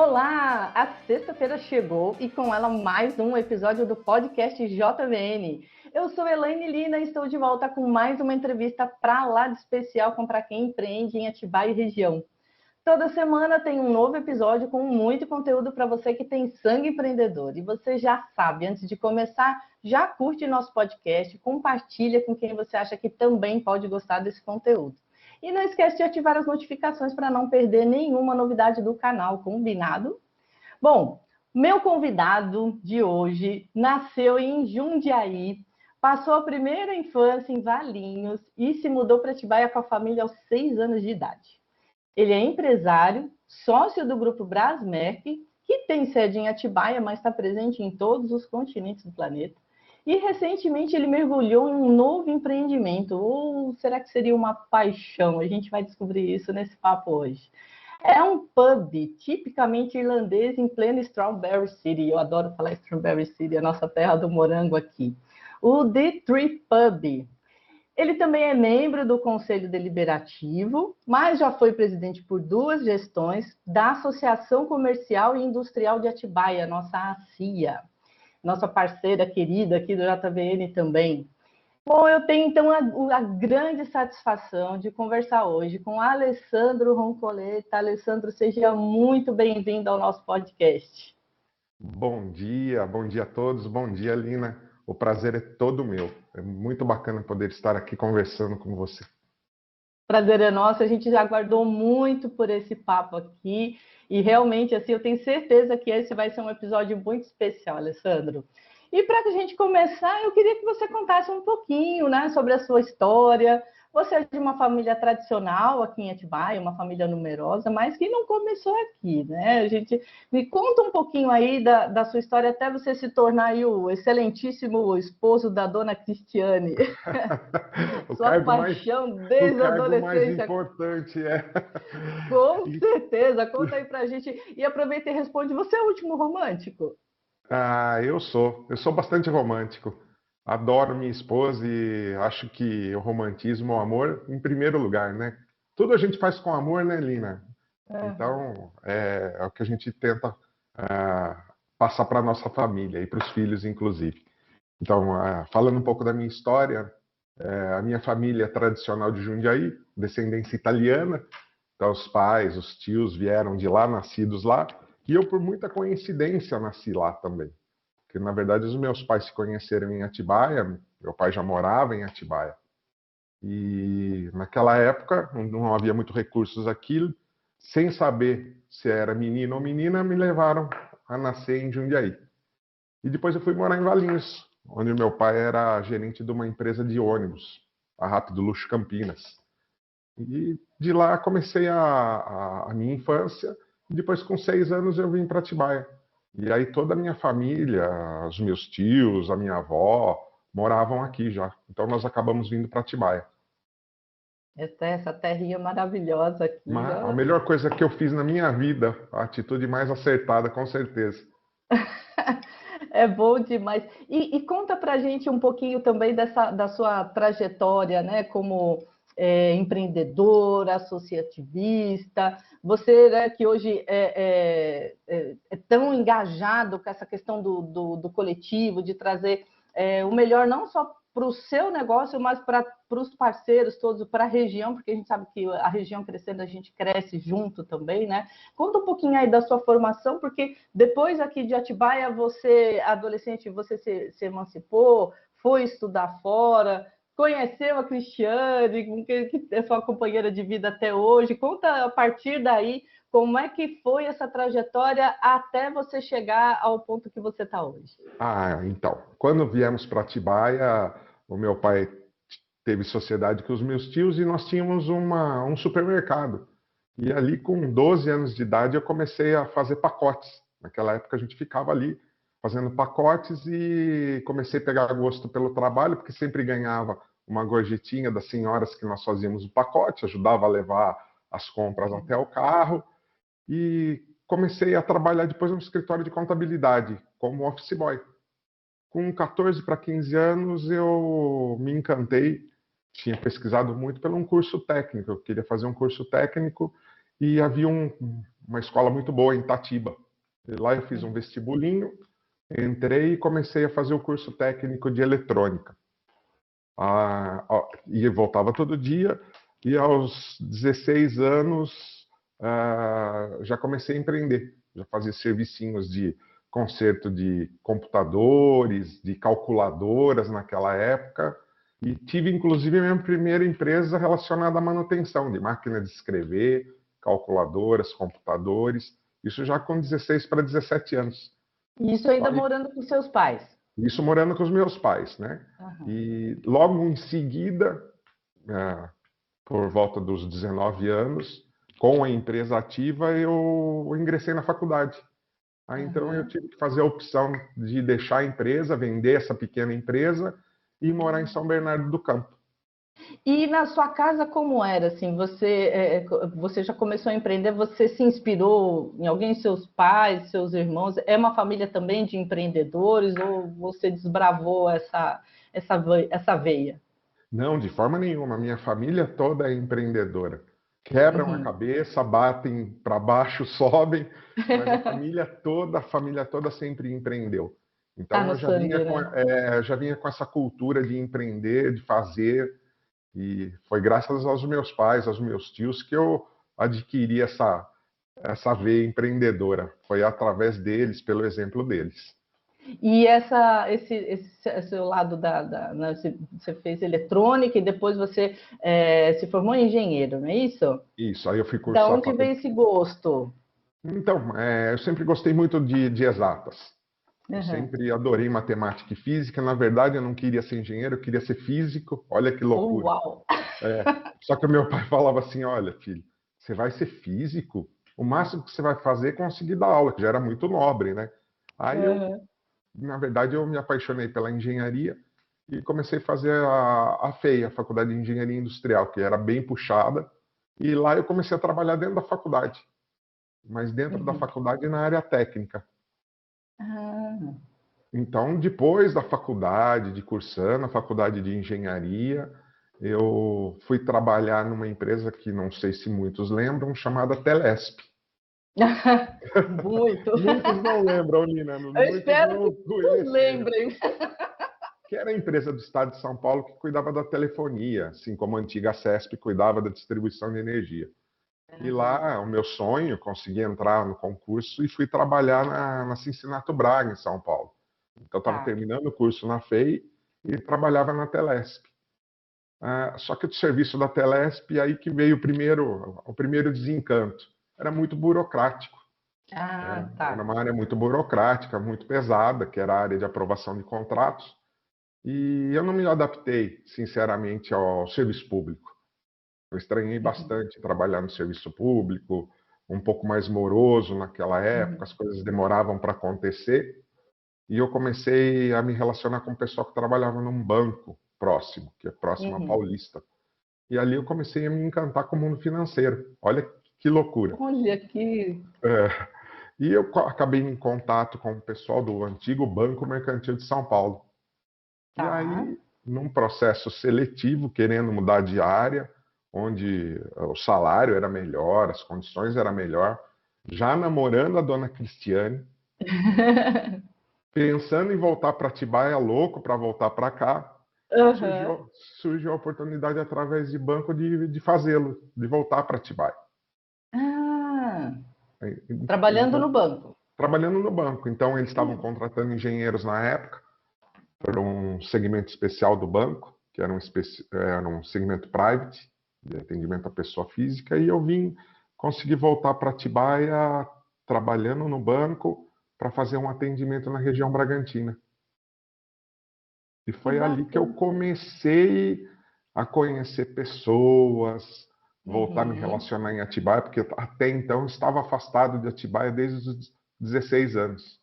Olá! A sexta-feira chegou e com ela mais um episódio do podcast JVN. Eu sou Elaine Lina e estou de volta com mais uma entrevista para lá de especial para quem empreende em Atibaia e região. Toda semana tem um novo episódio com muito conteúdo para você que tem sangue empreendedor. E você já sabe, antes de começar, já curte nosso podcast, compartilha com quem você acha que também pode gostar desse conteúdo. E não esquece de ativar as notificações para não perder nenhuma novidade do canal, combinado? Bom, meu convidado de hoje nasceu em Jundiaí, passou a primeira infância em Valinhos e se mudou para Atibaia com a família aos 6 anos de idade. Ele é empresário, sócio do grupo Brasmerc, que tem sede em Atibaia, mas está presente em todos os continentes do planeta. E recentemente ele mergulhou em um novo empreendimento, ou será que seria uma paixão? A gente vai descobrir isso nesse papo hoje. É um pub tipicamente irlandês em pleno Strawberry City. Eu adoro falar Strawberry City, a nossa terra do morango aqui. O The Tree Pub. Ele também é membro do Conselho Deliberativo, mas já foi presidente por 2 gestões da Associação Comercial e Industrial de Atibaia, nossa ACIA, nossa parceira querida aqui do JVN também. Bom, eu tenho então a grande satisfação de conversar hoje com Alessandro Roncoletta. Alessandro, seja muito bem-vindo ao nosso podcast. Bom dia a todos, bom dia, Lina. O prazer é todo meu. É muito bacana poder estar aqui conversando com você. Prazer é nosso, a gente já aguardou muito por esse papo aqui e realmente, assim, eu tenho certeza que esse vai ser um episódio muito especial, Alessandro. E para a gente começar, eu queria que você contasse um pouquinho, né, sobre a sua história. Você é de uma família tradicional aqui em Atibaia, uma família numerosa, mas que não começou aqui, né? A gente me conta um pouquinho aí da sua história até você se tornar aí o excelentíssimo esposo da dona Cristiane. Sua paixão desde a adolescência. Mais importante é. Com certeza, conta aí pra gente. E aproveita e responde, você é o último romântico? Eu sou bastante romântico. Adoro minha esposa e acho que o romantismo, o amor, em primeiro lugar, né? Tudo a gente faz com amor, né, Lina? Então, é o que a gente tenta passar para nossa família e para os filhos, inclusive. Então, falando um pouco da minha história, a minha família é tradicional de Jundiaí, descendência italiana. Então, os pais, os tios vieram de lá, nascidos lá. E eu, por muita coincidência, nasci lá também. Porque, na verdade, os meus pais se conheceram em Atibaia. Meu pai já morava em Atibaia. E naquela época, não havia muitos recursos aqui. Sem saber se era menino ou menina, me levaram a nascer em Jundiaí. E depois eu fui morar em Valinhos, onde meu pai era gerente de uma empresa de ônibus, a Rápido Luxo Campinas. E de lá comecei a minha infância. E depois, com 6 anos, eu vim para Atibaia. E aí toda a minha família, os meus tios, a minha avó, moravam aqui já. Então nós acabamos vindo para Atibaia. Essa terrinha maravilhosa aqui. Mas a Né? melhor coisa que eu fiz na minha vida, a atitude mais acertada, com certeza. É bom demais. E conta pra gente um pouquinho também da sua trajetória, né, como empreendedor, associativista. Você, né, que hoje é tão engajado com essa questão do coletivo, de trazer o melhor não só para o seu negócio, mas para os parceiros todos, para a região, porque a gente sabe que a região crescendo, a gente cresce junto também, né? Conta um pouquinho aí da sua formação, porque depois aqui de Atibaia, você, adolescente, você se emancipou, foi estudar fora, conheceu a Cristiane, que é sua companheira de vida até hoje. Conta a partir daí como é que foi essa trajetória até você chegar ao ponto que você está hoje. Então, quando viemos para Atibaia, o meu pai teve sociedade com os meus tios e nós tínhamos um supermercado. E ali, com 12 anos de idade, eu comecei a fazer pacotes. Naquela época, a gente ficava ali fazendo pacotes e comecei a pegar gosto pelo trabalho, porque sempre ganhava uma gorjetinha das senhoras que nós fazíamos o pacote, ajudava a levar as compras até o carro. E comecei a trabalhar depois no escritório de contabilidade, como office boy. Com 14 para 15 anos, eu me encantei. Tinha pesquisado muito pelo um curso técnico. Eu queria fazer um curso técnico e havia uma escola muito boa em Itatiba. E lá eu fiz um vestibulinho, entrei e comecei a fazer o curso técnico de eletrônica. E voltava todo dia, e aos 16 anos já comecei a empreender. Já fazia servicinhos de conserto de computadores, de calculadoras naquela época, e tive inclusive a minha primeira empresa relacionada à manutenção de máquina de escrever, calculadoras, computadores, isso já com 16 para 17 anos. E isso ainda morando com seus pais? Isso morando com os meus pais, né? Uhum. E logo em seguida, por volta dos 19 anos, com a empresa ativa, eu ingressei na faculdade. Aí então eu tive que fazer a opção de deixar a empresa, vender essa pequena empresa e morar em São Bernardo do Campo. E na sua casa como era? Assim, você já começou a empreender, você se inspirou em alguém, seus pais, seus irmãos? É uma família também de empreendedores ou você desbravou essa veia? Não, de forma nenhuma. Minha família toda é empreendedora. Quebram a cabeça, batem para baixo, sobem, mas a família toda sempre empreendeu. Tá Então no eu sangue, né? já vinha com essa cultura de empreender, de fazer, e foi graças aos meus pais, aos meus tios, que eu adquiri essa veia empreendedora. Foi através deles, pelo exemplo deles. E esse seu lado né, você fez eletrônica e depois você se formou em engenheiro, não é isso? Isso, aí eu fui Da cursar. onde veio esse gosto? Então, eu sempre gostei muito de exatas. Eu Uhum. sempre adorei matemática e física. Na verdade, eu não queria ser engenheiro, eu queria ser físico. Olha que Oh, loucura. uau! Só que o meu pai falava assim: olha, filho, você vai ser físico? O máximo que você vai fazer é conseguir dar aula, que já era muito nobre, né? Aí Uhum. na verdade, eu me apaixonei pela engenharia e comecei a fazer a FEI, a Faculdade de Engenharia Industrial, que era bem puxada. E lá eu comecei a trabalhar dentro da faculdade, mas dentro da Uhum. faculdade na área técnica. Ah. Então, depois da faculdade, de cursando a faculdade de engenharia, eu fui trabalhar numa empresa que não sei se muitos lembram, chamada Telesp. Muito. Muitos não lembram, Nina, Eu muitos espero que não todos conheceram. lembrem. Que era a empresa do Estado de São Paulo que cuidava da telefonia, assim como a antiga CESP cuidava da distribuição de energia. E lá, o meu sonho, consegui entrar no concurso e fui trabalhar na Cincinato Braga, em São Paulo. Então, estava Tá. terminando o curso na FEI e trabalhava na Telesp. Só que o serviço da Telesp, aí que veio o primeiro desencanto. Era muito burocrático. Ah, Era tá. uma área muito burocrática, muito pesada, que era a área de aprovação de contratos. E eu não me adaptei, sinceramente, ao serviço público. Eu estranhei Uhum. bastante trabalhar no serviço público, um pouco mais moroso naquela época, Uhum. as coisas demoravam para acontecer. E eu comecei a me relacionar com o pessoal que trabalhava num banco próximo, que é próximo à Uhum. Paulista. E ali eu comecei a me encantar com o mundo financeiro. Olha que loucura. Olha que. É, e eu acabei em contato com o pessoal do antigo Banco Mercantil de São Paulo. E Tá. aí, num processo seletivo, querendo mudar de área, onde o salário era melhor, as condições eram melhor, já namorando a dona Cristiane, pensando em voltar para Atibaia, louco para voltar para cá, Aham. surgiu, surgiu a oportunidade através de banco de fazê-lo, de voltar para Atibaia. Ah, trabalhando Então, no banco. trabalhando no banco. Então, eles estavam contratando engenheiros na época, para um segmento especial do banco, que era um segmento private, de atendimento à pessoa física, e eu consegui voltar para Atibaia trabalhando no banco para fazer um atendimento na região Bragantina. E Que foi ali que eu bacana. comecei a conhecer pessoas, voltar a me Uhum. relacionar em Atibaia, porque até então eu estava afastado de Atibaia desde os 16 anos,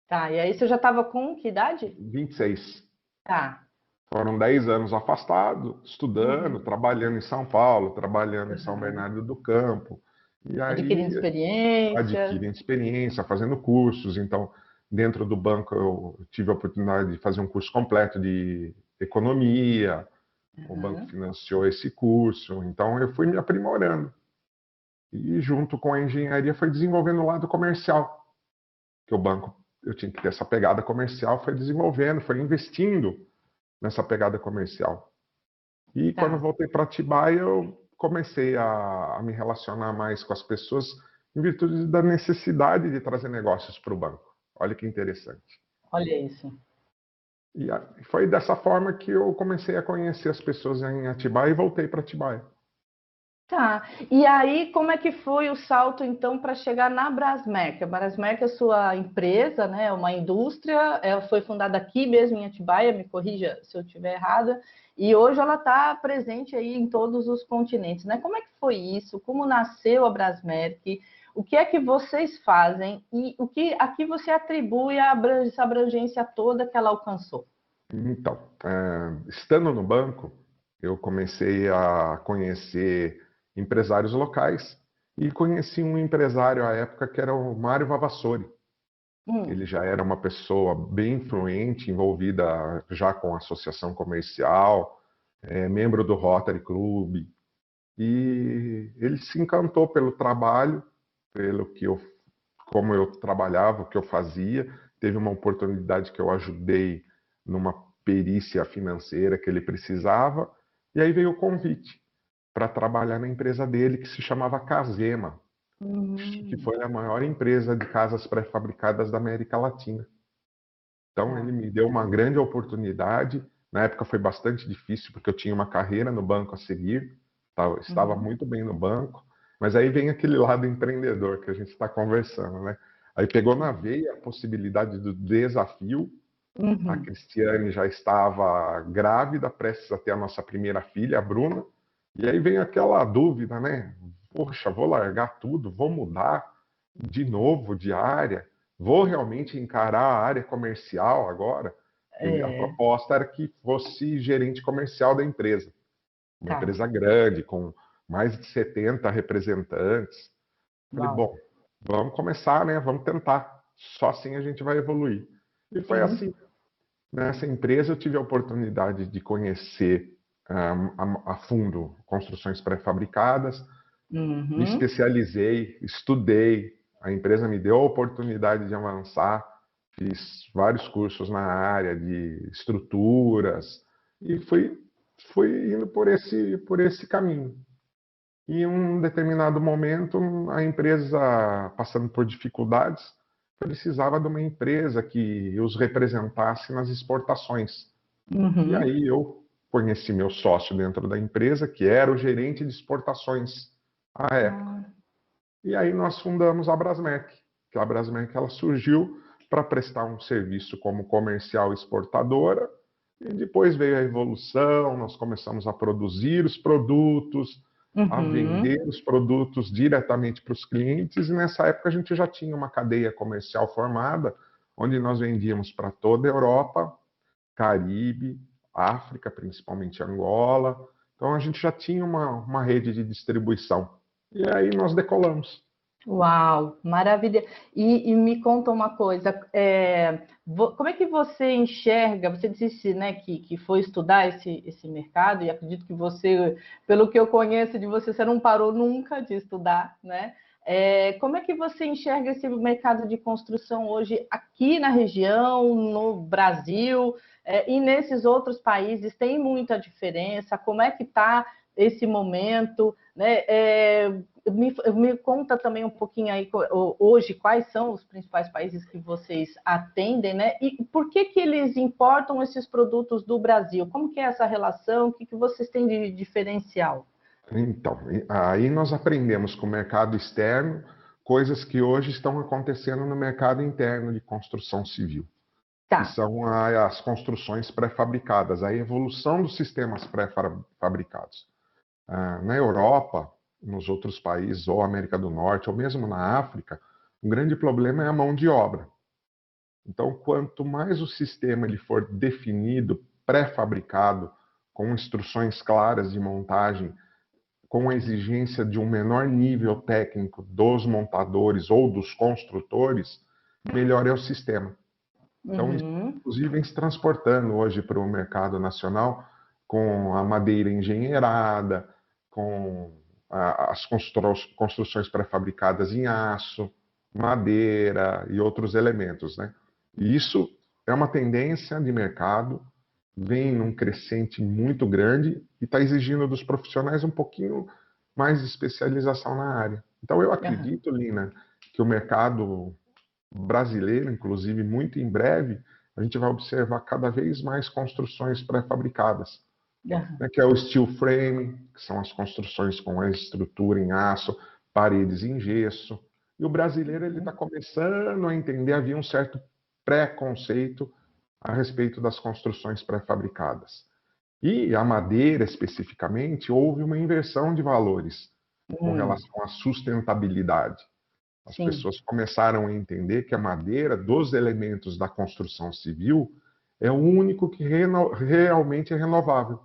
Tá, e aí você já estava com que idade? 26. Tá. Foram 10 anos afastado, estudando, Uhum. trabalhando em São Paulo, trabalhando em São Uhum. Bernardo do Campo. E Adquirindo aí experiência. adquirindo experiência, fazendo cursos. Então, dentro do banco, eu tive a oportunidade de fazer um curso completo de economia. O banco Uhum. financiou esse curso. Então, eu fui me aprimorando. E junto com a engenharia foi desenvolvendo o lado comercial, que o banco, eu tinha que ter essa pegada comercial, foi desenvolvendo, foi investindo nessa pegada comercial. E quando eu Tá. voltei para Atibaia, eu comecei a me relacionar mais com as pessoas em virtude da necessidade de trazer negócios para o banco. Olha que interessante. Olha isso. E foi dessa forma que eu comecei a conhecer as pessoas em Atibaia e voltei para Atibaia. Tá. E aí, como é que foi o salto, então, para chegar na Brasmerc? A Brasmerc é sua empresa, né? É uma indústria, ela foi fundada aqui mesmo em Atibaia, me corrija se eu estiver errada, e hoje ela está presente aí em todos os continentes, né? Como é que foi isso? Como nasceu a Brasmerc? O que é que vocês fazem e o que aqui você atribui essa abrangência toda que ela alcançou? Então, estando no banco, eu comecei a conhecer empresários locais e conheci um empresário à época que era o Mário Vavassori. Ele já era uma pessoa bem influente, envolvida já com a associação comercial, membro do Rotary Club, e ele se encantou pelo trabalho, pelo que eu, como eu trabalhava, o que eu fazia. Teve uma oportunidade que eu ajudei numa perícia financeira que ele precisava, e aí veio o convite para trabalhar na empresa dele, que se chamava Casema, que Hum, foi a maior empresa de casas pré-fabricadas da América Latina. Então, ele tá. me deu uma grande oportunidade. Na época foi bastante difícil, porque eu tinha uma carreira no banco a seguir, estava Uhum, muito bem no banco, mas aí vem aquele lado empreendedor que a gente está conversando, né? Aí pegou na veia a possibilidade do desafio. A uhum. Cristiane já estava grávida, prestes a ter a nossa primeira filha, a Bruna, e aí vem aquela dúvida, né? Poxa, vou largar tudo, vou mudar de novo de área, vou realmente encarar a área comercial agora? A É, proposta era que fosse gerente comercial da empresa, uma tá. empresa grande, com mais de 70 representantes. Falei, Uau. bom, vamos começar, né? Vamos tentar. Só assim a gente vai evoluir. E foi Sim. assim. Nessa empresa eu tive a oportunidade de conhecer a fundo construções pré-fabricadas, me Uhum. especializei, estudei, a empresa me deu a oportunidade de avançar, fiz vários cursos na área de estruturas e fui indo por esse caminho. E em um determinado momento, a empresa, passando por dificuldades, precisava de uma empresa que os representasse nas exportações. E Uhum. aí eu conheci meu sócio dentro da empresa, que era o gerente de exportações à época. Ah, E aí nós fundamos a Brasmec, que a Brasmec ela surgiu para prestar um serviço como comercial exportadora, e depois veio a evolução, nós começamos a produzir os produtos, a uhum. vender os produtos diretamente para os clientes, e nessa época a gente já tinha uma cadeia comercial formada, onde nós vendíamos para toda a Europa, Caribe, África, principalmente Angola. Então a gente já tinha uma rede de distribuição. E aí nós decolamos. Uau, maravilha. E me conta uma coisa, como é que você enxerga? Você disse, né, que foi estudar esse mercado, e acredito que você, pelo que eu conheço de você, você não parou nunca de estudar, né? Como é que você enxerga esse mercado de construção hoje aqui na região, no Brasil, e nesses outros países? Tem muita diferença? Como é que está esse momento, né? Me conta também um pouquinho aí hoje quais são os principais países que vocês atendem, né? E por que eles importam esses produtos do Brasil? Como que é essa relação? O que vocês têm de diferencial? Então, aí nós aprendemos com o mercado externo coisas que hoje estão acontecendo no mercado interno de construção civil, que Tá. são as construções pré-fabricadas, a evolução dos sistemas pré-fabricados. Na Europa, nos outros países, ou América do Norte, ou mesmo na África, um grande problema é a mão de obra. Então, quanto mais o sistema ele for definido, pré-fabricado, com instruções claras de montagem, com a exigência de um menor nível técnico dos montadores ou dos construtores, melhor é o sistema. Então, isso, Uhum. inclusive, vem se transportando hoje para o mercado nacional com a madeira engenheirada, com as construções pré-fabricadas em aço, madeira e outros elementos, né? E isso é uma tendência de mercado, vem num crescente muito grande e está exigindo dos profissionais um pouquinho mais de especialização na área. Então, eu Aham. acredito, Lina, que o mercado brasileiro, inclusive, muito em breve, a gente vai observar cada vez mais construções pré-fabricadas, Aham. né, que é o steel frame, que são as construções com a estrutura em aço, paredes em gesso. E o brasileiro ele está começando a entender, havia um certo preconceito a respeito das construções pré-fabricadas. E a madeira, especificamente, houve uma inversão de valores com relação à sustentabilidade. As Sim. pessoas começaram a entender que a madeira, dos elementos da construção civil, é o único que realmente é renovável.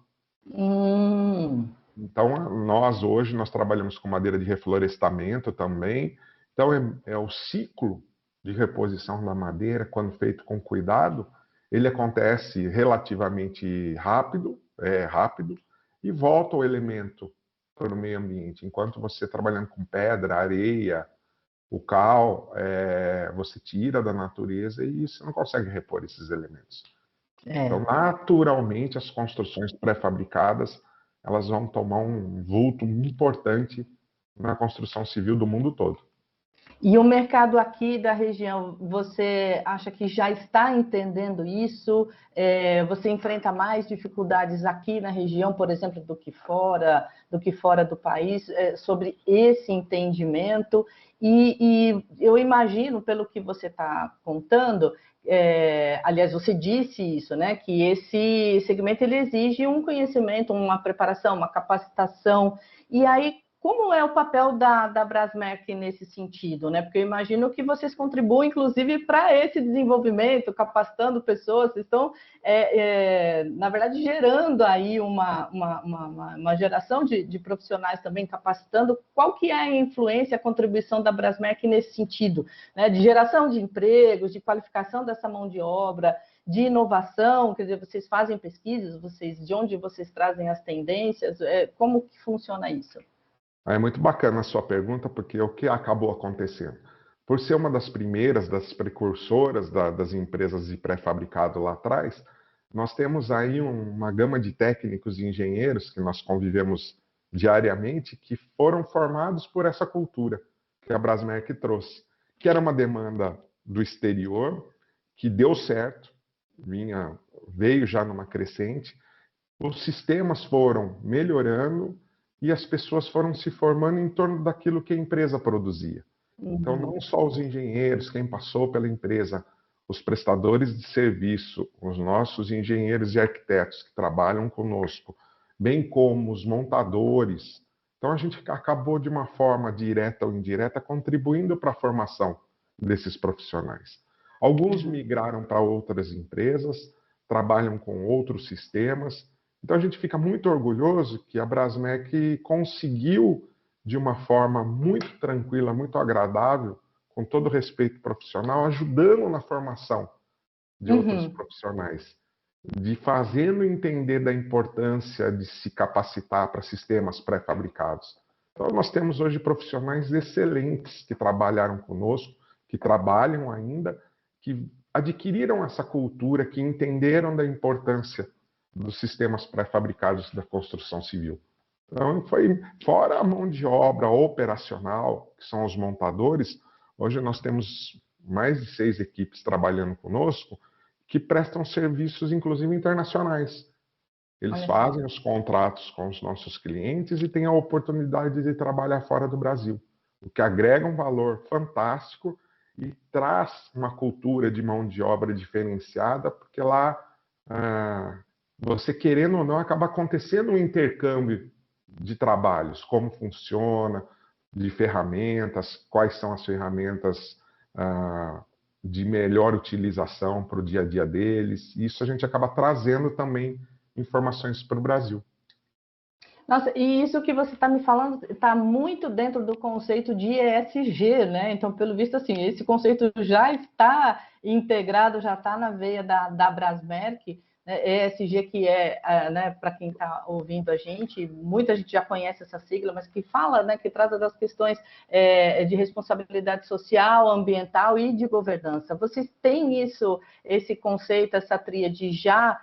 Hum. Então, nós trabalhamos com madeira de reflorestamento também. Então, é o ciclo de reposição da madeira, quando feito com cuidado, ele acontece relativamente rápido, e volta o elemento para o meio ambiente. Enquanto você trabalhando com pedra, areia, o cal, você tira da natureza e você não consegue repor esses elementos. Então, É. naturalmente, as construções pré-fabricadas elas vão tomar um vulto importante na construção civil do mundo todo. E o mercado aqui da região, você acha que já está entendendo isso? Você enfrenta mais dificuldades aqui na região, por exemplo, do que fora do país, sobre esse entendimento? E eu imagino, pelo que você está contando, aliás, você disse isso, né? Que esse segmento ele exige um conhecimento, uma preparação, uma capacitação. E aí, como é o papel da Brasmerc nesse sentido, né? Porque eu imagino que vocês contribuem, inclusive, para esse desenvolvimento, capacitando pessoas, vocês estão, na verdade, gerando aí uma geração de profissionais também, capacitando. Qual que é a influência, a contribuição da Brasmerc nesse sentido, né? De geração de empregos, de qualificação dessa mão de obra, de inovação, quer dizer, vocês fazem pesquisas, de onde vocês trazem as tendências, como que funciona isso? É muito bacana a sua pergunta, porque o que acabou acontecendo? Por ser uma das primeiras, das precursoras das empresas de pré-fabricado lá atrás, nós temos aí uma gama de técnicos e engenheiros que nós convivemos diariamente, que foram formados por essa cultura que a Brasmerc trouxe, que era uma demanda do exterior, que deu certo, veio já numa crescente, os sistemas foram melhorando e as pessoas foram se formando em torno daquilo que a empresa produzia. Então, não só os engenheiros, quem passou pela empresa, os prestadores de serviço, os nossos engenheiros e arquitetos que trabalham conosco, bem como os montadores. Então, a gente acabou, de uma forma direta ou indireta, contribuindo para a formação desses profissionais. Alguns migraram para outras empresas, trabalham com outros sistemas. Então, a gente fica muito orgulhoso que a Brasmerc conseguiu, de uma forma muito tranquila, muito agradável, com todo respeito profissional, ajudando na formação de outros profissionais, de fazendo entender da importância de se capacitar para sistemas pré-fabricados. Então, nós temos hoje profissionais excelentes que trabalharam conosco, que trabalham ainda, que adquiriram essa cultura, que entenderam da importância dos sistemas pré-fabricados da construção civil. Então, foi fora a mão de obra operacional, que são os montadores. Hoje nós temos mais de 6 equipes trabalhando conosco, que prestam serviços, inclusive, internacionais. Eles fazem os contratos com os nossos clientes e têm a oportunidade de trabalhar fora do Brasil, o que agrega um valor fantástico e traz uma cultura de mão de obra diferenciada, porque lá, você querendo ou não, acaba acontecendo um intercâmbio de trabalhos, como funciona, de ferramentas, quais são as ferramentas de melhor utilização para o dia a dia deles. Isso a gente acaba trazendo também informações para o Brasil. Nossa, e isso que você está me falando está muito dentro do conceito de ESG, né? Então, pelo visto, assim, esse conceito já está integrado, já está na veia da Brasmerc, ESG, que né, para quem está ouvindo a gente, muita gente já conhece essa sigla, mas que fala, né, que trata das questões de responsabilidade social, ambiental e de governança. Vocês têm esse conceito, essa tríade já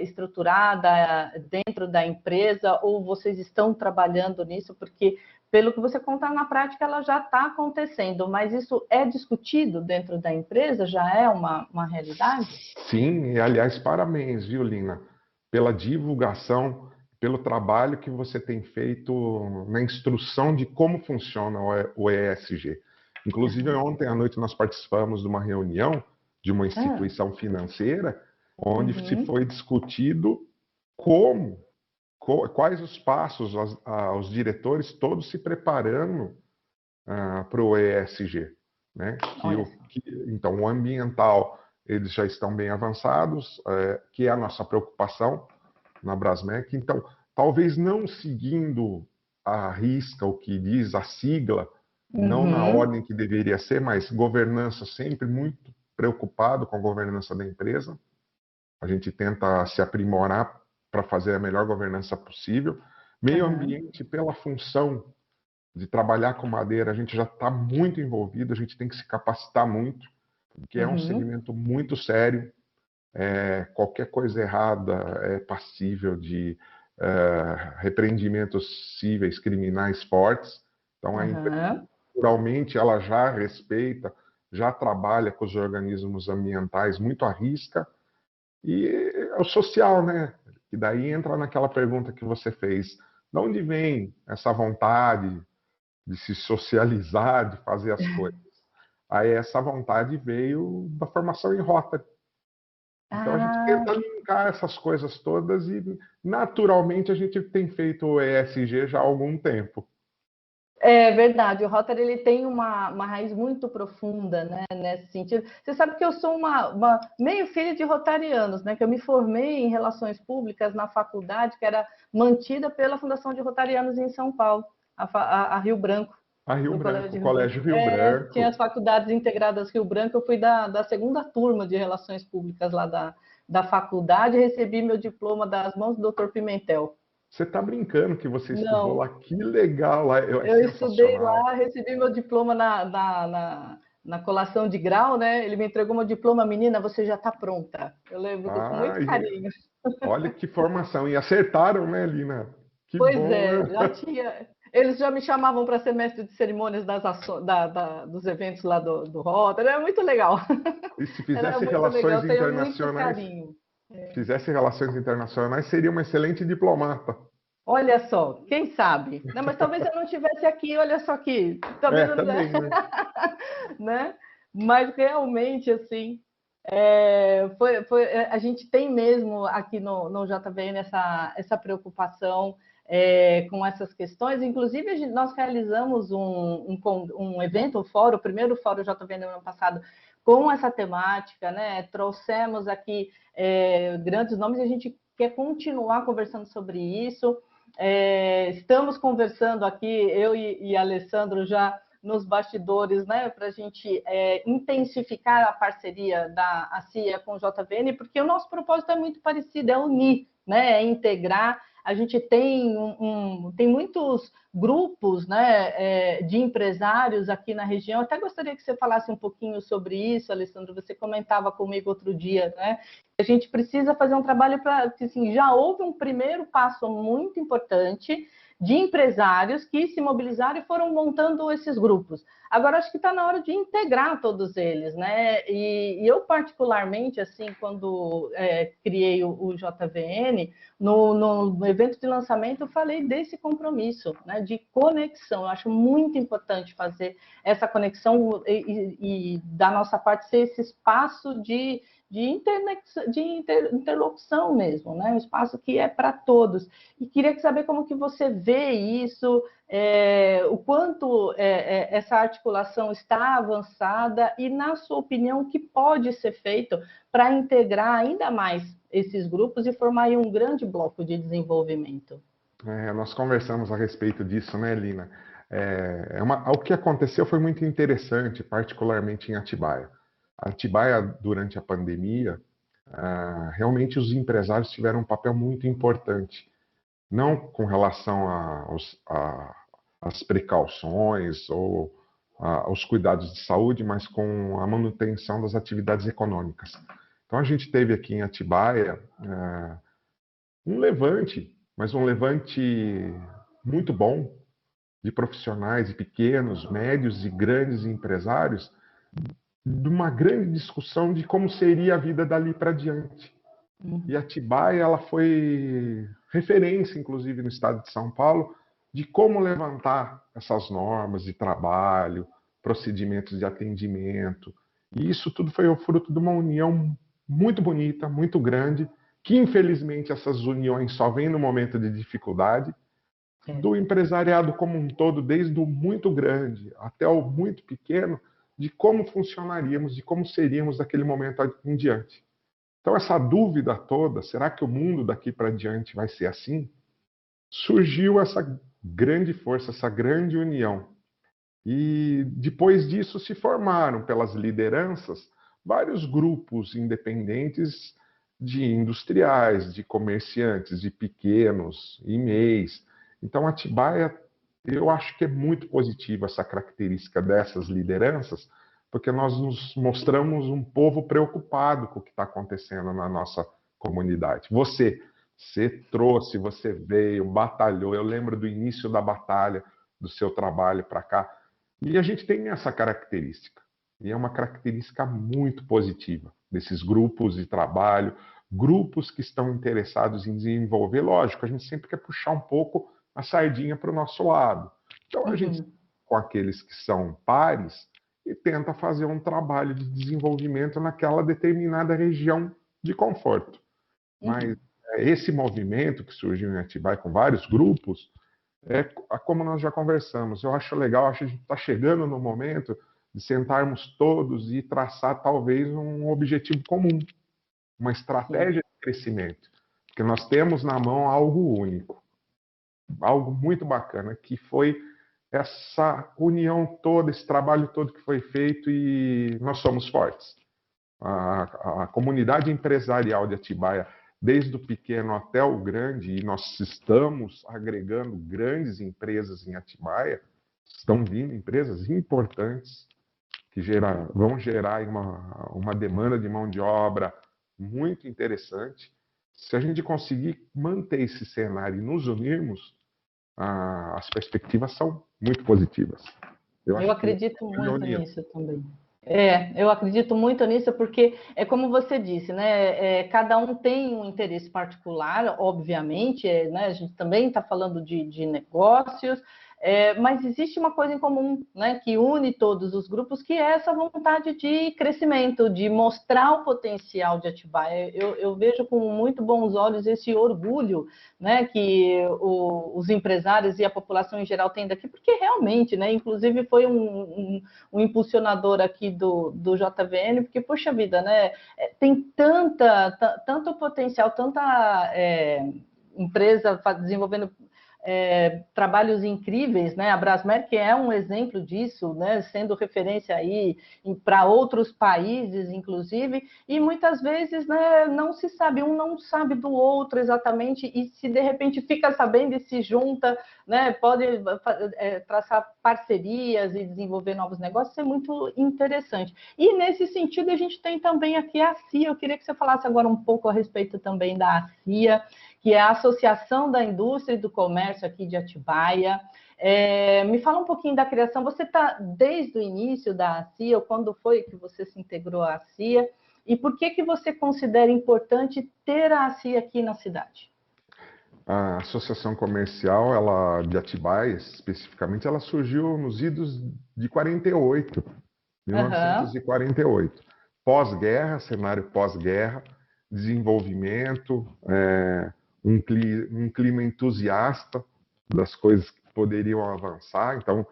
estruturada dentro da empresa, ou vocês estão trabalhando nisso? Porque, pelo que você conta, na prática ela já está acontecendo, mas isso é discutido dentro da empresa? Já é uma realidade? Sim, e aliás, parabéns, viu, Lina, pela divulgação, pelo trabalho que você tem feito na instrução de como funciona o ESG. Inclusive, ontem à noite nós participamos de uma reunião de uma instituição financeira, onde se foi discutido quais os passos, os diretores todos se preparando para o ESG, né? Então, o ambiental, eles já estão bem avançados, que é a nossa preocupação na Brasmec. Então, talvez não seguindo à risca o que diz a sigla, não na ordem que deveria ser, mas governança, sempre muito preocupado com a governança da empresa. A gente tenta se aprimorar para fazer a melhor governança possível. Meio ambiente, pela função de trabalhar com madeira, a gente já está muito envolvido, a gente tem que se capacitar muito, porque é um segmento muito sério. Qualquer coisa errada é passível de repreendimentos cíveis, criminais fortes. Então, a empresa, naturalmente, ela já respeita, já trabalha com os organismos ambientais muito à risca. E é o social, né? E daí entra naquela pergunta que você fez. De onde vem essa vontade de se socializar, de fazer as coisas? Aí essa vontade veio da formação em Rotary. Então a gente tenta linkar essas coisas todas e naturalmente a gente tem feito o ESG já há algum tempo. É verdade, o Rotary ele tem uma raiz muito profunda, né, nesse sentido. Você sabe que eu sou uma meio filha de rotarianos, né, que eu me formei em Relações Públicas na faculdade, que era mantida pela Fundação de Rotarianos em São Paulo, a Rio Branco. A Rio Branco, o Colégio Rio Branco. Tinha as faculdades integradas Rio Branco, eu fui da segunda turma de Relações Públicas lá da faculdade, e recebi meu diploma das mãos do Dr. Pimentel. Você está brincando que você estudou lá? Que legal! Lá. Eu estudei lá, recebi meu diploma na colação de grau, né? Ele me entregou meu diploma, menina, você já está pronta. Eu lembro com muito carinho. Olha que formação. E acertaram, né, Lina? Que pois bom, é, né? já tinha. Eles já me chamavam para ser mestre de cerimônias dos eventos lá do Rotary. Era muito legal. E se fizesse relações internacionais, fizesse relações internacionais, seria uma excelente diplomata. Olha só, quem sabe? Não, mas talvez eu não estivesse aqui, olha só aqui. Talvez também, né? né? Mas realmente, assim, a gente tem mesmo aqui no JVN essa preocupação com essas questões. Inclusive, nós realizamos um evento, um fórum, o primeiro fórum JVN no ano passado, com essa temática, né? Trouxemos aqui grandes nomes e a gente quer continuar conversando sobre isso. Estamos conversando aqui, eu e Alessandro, já nos bastidores, né, para a gente intensificar a parceria da CIA com o JVN, porque o nosso propósito é muito parecido, é unir, né, é integrar. A gente tem muitos grupos, né, de empresários aqui na região. Até gostaria que você falasse um pouquinho sobre isso, Alessandro. Você comentava comigo outro dia, né? A gente precisa fazer um trabalho para, assim, já houve um primeiro passo muito importante de empresários que se mobilizaram e foram montando esses grupos. Agora, acho que está na hora de integrar todos eles, né? E eu, particularmente, assim, quando criei o JVN, no evento de lançamento, eu falei desse compromisso, né, de conexão. Eu acho muito importante fazer essa conexão e da nossa parte, ser esse espaço de interlocução mesmo, né? Um espaço que é para todos. E queria saber como que você vê isso, o quanto essa articulação está avançada e, na sua opinião, o que pode ser feito para integrar ainda mais esses grupos e formar aí um grande bloco de desenvolvimento. Nós conversamos a respeito disso, né, Lina? O que aconteceu foi muito interessante, particularmente em Atibaia. Atibaia, durante a pandemia, realmente os empresários tiveram um papel muito importante, não com relação às precauções ou aos cuidados de saúde, mas com a manutenção das atividades econômicas. Então a gente teve aqui em Atibaia um levante, mas um levante muito bom de profissionais, de pequenos, médios e grandes empresários, de uma grande discussão de como seria a vida dali para diante. E Atibaia, ela foi referência, inclusive, no estado de São Paulo, de como levantar essas normas de trabalho, procedimentos de atendimento. E isso tudo foi o fruto de uma união muito bonita, muito grande, que infelizmente essas uniões só vêm no momento de dificuldade, do empresariado como um todo, desde o muito grande até o muito pequeno, de como funcionaríamos, de como seríamos daquele momento em diante. Então, essa dúvida toda, será que o mundo daqui para diante vai ser assim? Surgiu essa grande força, essa grande união. E depois disso se formaram, pelas lideranças, vários grupos independentes de industriais, de comerciantes, de pequenos, e-mails. Então, Atibaia, eu acho que é muito positiva essa característica dessas lideranças, porque nós nos mostramos um povo preocupado com o que está acontecendo na nossa comunidade. Você trouxe, você veio, batalhou. Eu lembro do início da batalha, do seu trabalho para cá. E a gente tem essa característica. E é uma característica muito positiva desses grupos de trabalho, grupos que estão interessados em desenvolver. Lógico, a gente sempre quer puxar um pouco a sardinha para o nosso lado. Então, a gente, com aqueles que são pares, e tenta fazer um trabalho de desenvolvimento naquela determinada região de conforto. Mas esse movimento que surgiu em Atibaia com vários grupos, como nós já conversamos, eu acho legal, acho que a gente está chegando no momento de sentarmos todos e traçar talvez um objetivo comum, uma estratégia de crescimento, porque nós temos na mão algo único, algo muito bacana, que foi essa união toda, esse trabalho todo que foi feito, e nós somos fortes. A comunidade empresarial de Atibaia, desde o pequeno até o grande, e nós estamos agregando grandes empresas em Atibaia, estão vindo empresas importantes que vão gerar uma demanda de mão de obra muito interessante. Se a gente conseguir manter esse cenário e nos unirmos, as perspectivas são muito positivas. Eu acredito muito nisso também. Eu acredito muito nisso porque é como você disse, né? Cada um tem um interesse particular, obviamente, né? A gente também está falando de negócios, mas existe uma coisa em comum, né? Que une todos os grupos, que é essa vontade de crescimento, de mostrar o potencial de Atibaia. Eu vejo com muito bons olhos esse orgulho, né? Que os empresários e a população em geral têm daqui, porque realmente, né? Inclusive foi um impulsionador aqui do JVN, porque, poxa vida, né? Tem tanto potencial, tanta empresa desenvolvendo trabalhos incríveis, né? A Brasmer, que é um exemplo disso, né? Sendo referência aí para outros países, inclusive, e muitas vezes, né, não se sabe, um não sabe do outro exatamente, e se de repente fica sabendo e se junta, né, pode traçar parcerias e desenvolver novos negócios, é muito interessante. E nesse sentido, a gente tem também aqui a CIA. Eu queria que você falasse agora um pouco a respeito também da CIA, que é a Associação da Indústria e do Comércio aqui de Atibaia. Me fala um pouquinho da criação. Você está desde o início da CIA, quando foi que você se integrou à CIA? E por que você considera importante ter a CIA aqui na cidade? A Associação Comercial, de Atibaia, especificamente, ela surgiu nos idos de 48, 1948. Pós-guerra, cenário pós-guerra, desenvolvimento, um clima entusiasta das coisas que poderiam avançar. Então,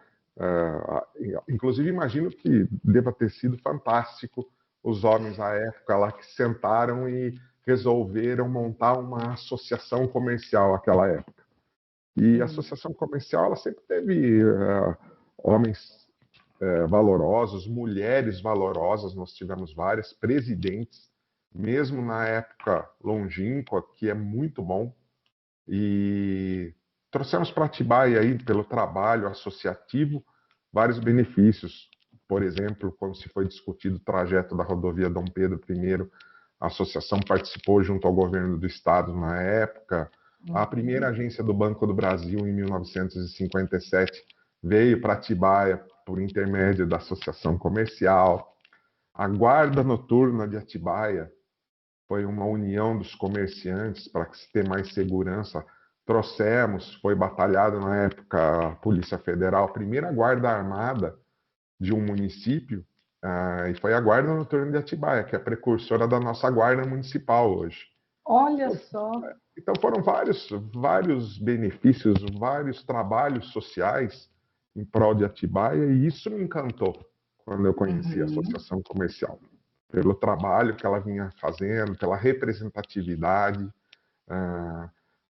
inclusive, imagino que deva ter sido fantástico os homens à época lá que sentaram e resolveram montar uma associação comercial naquela época. E a associação comercial, ela sempre teve homens valorosos, mulheres valorosas, nós tivemos várias presidentes mesmo na época longínqua, que é muito bom. E trouxemos para Atibaia aí, pelo trabalho associativo, vários benefícios. Por exemplo, quando se foi discutido o trajeto da rodovia Dom Pedro I, a associação participou junto ao governo do estado na época. A primeira agência do Banco do Brasil, em 1957, veio para Atibaia por intermédio da associação comercial. A Guarda Noturna de Atibaia foi uma união dos comerciantes para se ter mais segurança. Trouxemos, foi batalhado na época a Polícia Federal, a primeira guarda armada de um município, e foi a Guarda Noturna de Atibaia, que é a precursora da nossa Guarda Municipal hoje. Olha só. Então foram vários benefícios, vários trabalhos sociais em prol de Atibaia, e isso me encantou quando eu conheci a Associação Comercial. Pelo trabalho que ela vinha fazendo, pela representatividade,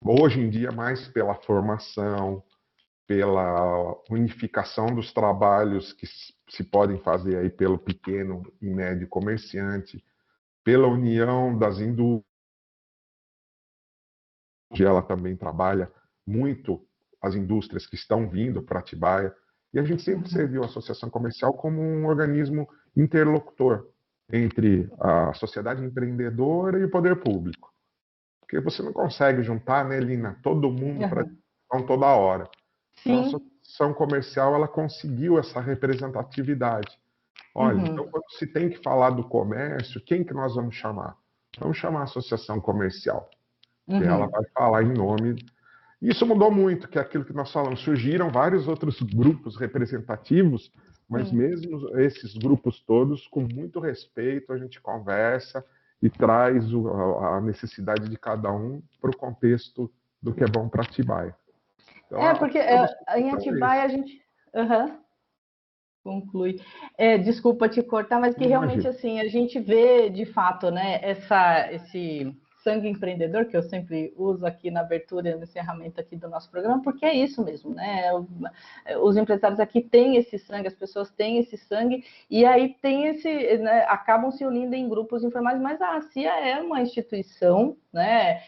hoje em dia mais pela formação, pela unificação dos trabalhos que se podem fazer aí pelo pequeno e médio comerciante, pela união das indústrias, ela também trabalha muito as indústrias que estão vindo para Atibaia, e a gente sempre serviu a associação comercial como um organismo interlocutor entre a sociedade empreendedora e o poder público. Porque você não consegue juntar, né, Lina, todo mundo para discussão toda hora. Então, a associação comercial, ela conseguiu essa representatividade. Olha, então quando se tem que falar do comércio, quem que nós vamos chamar? Vamos chamar a associação comercial. Que ela vai falar em nome. Isso mudou muito, que é aquilo que nós falamos. Surgiram vários outros grupos representativos, mas mesmo esses grupos todos, com muito respeito, a gente conversa e traz a necessidade de cada um para o contexto do que é bom para Atibaia. Então, porque em Atibaia a gente... Conclui. Desculpa te cortar, mas que realmente assim, a gente vê de fato, né, esse sangue empreendedor, que eu sempre uso aqui na abertura e no encerramento aqui do nosso programa, porque é isso mesmo, né? Os empresários aqui têm esse sangue, as pessoas têm esse sangue, e aí tem esse, né, acabam se unindo em grupos informais, mas a ACIA é uma instituição, né?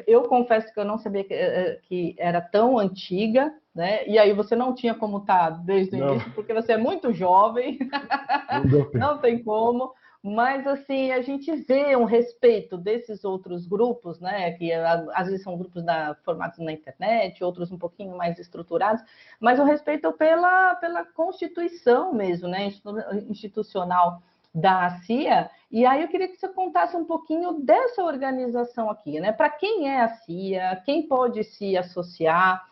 Eu confesso que eu não sabia que era tão antiga, né? E aí você não tinha como estar desde o início, porque você é muito jovem, não tem como. Mas, assim, a gente vê um respeito desses outros grupos, né, que às vezes são grupos formados na internet, outros um pouquinho mais estruturados, mas o respeito pela constituição mesmo, né, institucional da CIA. E aí eu queria que você contasse um pouquinho dessa organização aqui, né? Para quem é a CIA, quem pode se associar,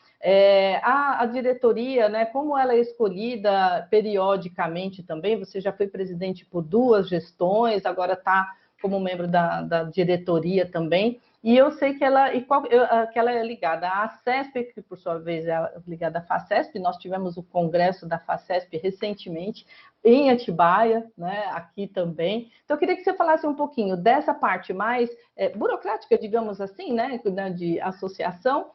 a diretoria, né, como ela é escolhida periodicamente também, você já foi presidente por 2 gestões, agora está como membro da diretoria também, e eu sei que ela é ligada à ACESP, que por sua vez é ligada à FACESP, nós tivemos o congresso da FACESP recentemente, em Atibaia, né, aqui também. Então, eu queria que você falasse um pouquinho dessa parte mais burocrática, digamos assim, né, de associação,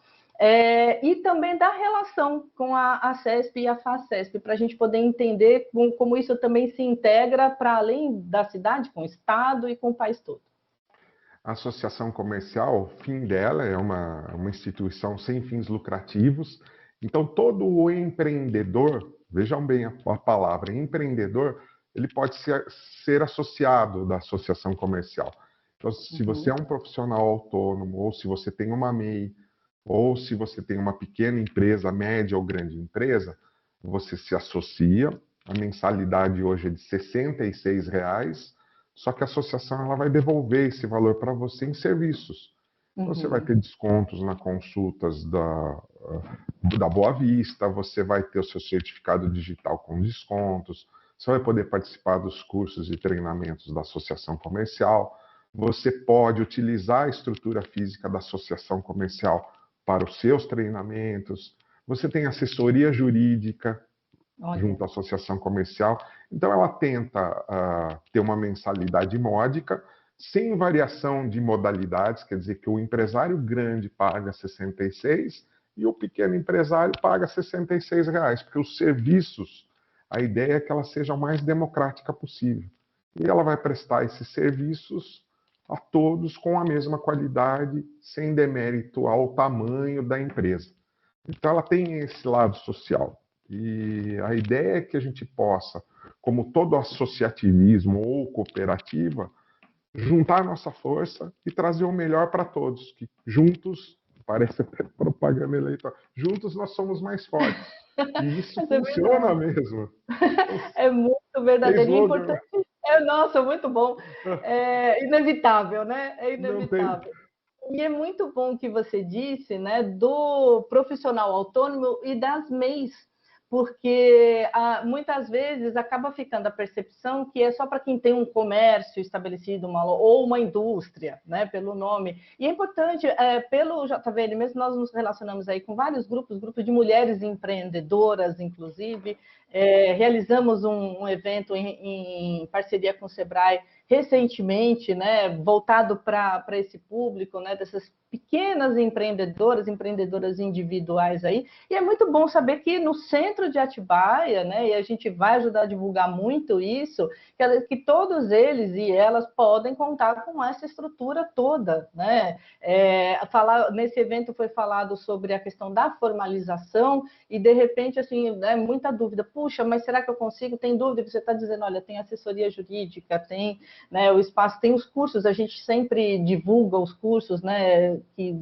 e também da relação com a CESP e a FACESP, para a gente poder entender como isso também se integra para além da cidade, com o Estado e com o país todo. A associação comercial, o fim dela é uma instituição sem fins lucrativos. Então, todo o empreendedor, vejam bem a palavra, empreendedor, ele pode ser associado da associação comercial. Então, se você é um profissional autônomo, ou se você tem uma MEI, ou se você tem uma pequena empresa, média ou grande empresa, você se associa. A mensalidade hoje é de R$ 66,00, só que a associação ela vai devolver esse valor para você em serviços. Você vai ter descontos nas consultas da Boa Vista, você vai ter o seu certificado digital com descontos, você vai poder participar dos cursos e treinamentos da associação comercial, você pode utilizar a estrutura física da associação comercial para os seus treinamentos, você tem assessoria jurídica junto à associação comercial. Então, ela tenta ter uma mensalidade módica, sem variação de modalidades, quer dizer que o empresário grande paga 66 e o pequeno empresário paga 66 reais, porque os serviços, a ideia é que ela seja o mais democrática possível. E ela vai prestar esses serviços a todos com a mesma qualidade, sem demérito ao tamanho da empresa. Então, ela tem esse lado social. E a ideia é que a gente possa, como todo associativismo ou cooperativa, juntar nossa força e trazer o melhor para todos, que juntos, parece até propaganda eleitoral, juntos nós somos mais fortes. E isso funciona mesmo. É muito verdadeiro e Slogan, importante. Nossa, muito bom. É inevitável, né? É não tem. inevitável. E é muito bom o que você disse, né, do profissional autônomo e das MEIs, porque muitas vezes acaba ficando a percepção que é só para quem tem um comércio estabelecido, ou uma indústria, né, pelo nome. E é importante, pelo JVN mesmo, nós nos relacionamos aí com vários grupos de mulheres empreendedoras, inclusive, realizamos um evento em parceria com o Sebrae recentemente, né, voltado para esse público, né, dessas pequenas empreendedoras individuais aí, e é muito bom saber que no centro de Atibaia, né, e a gente vai ajudar a divulgar muito isso, que todos eles e elas podem contar com essa estrutura toda, né, nesse evento foi falado sobre a questão da formalização, e de repente, assim, muita dúvida, puxa, mas será que eu consigo? Tem dúvida? Você está dizendo, olha, tem assessoria jurídica, tem, né, o espaço, tem os cursos, a gente sempre divulga os cursos, né, que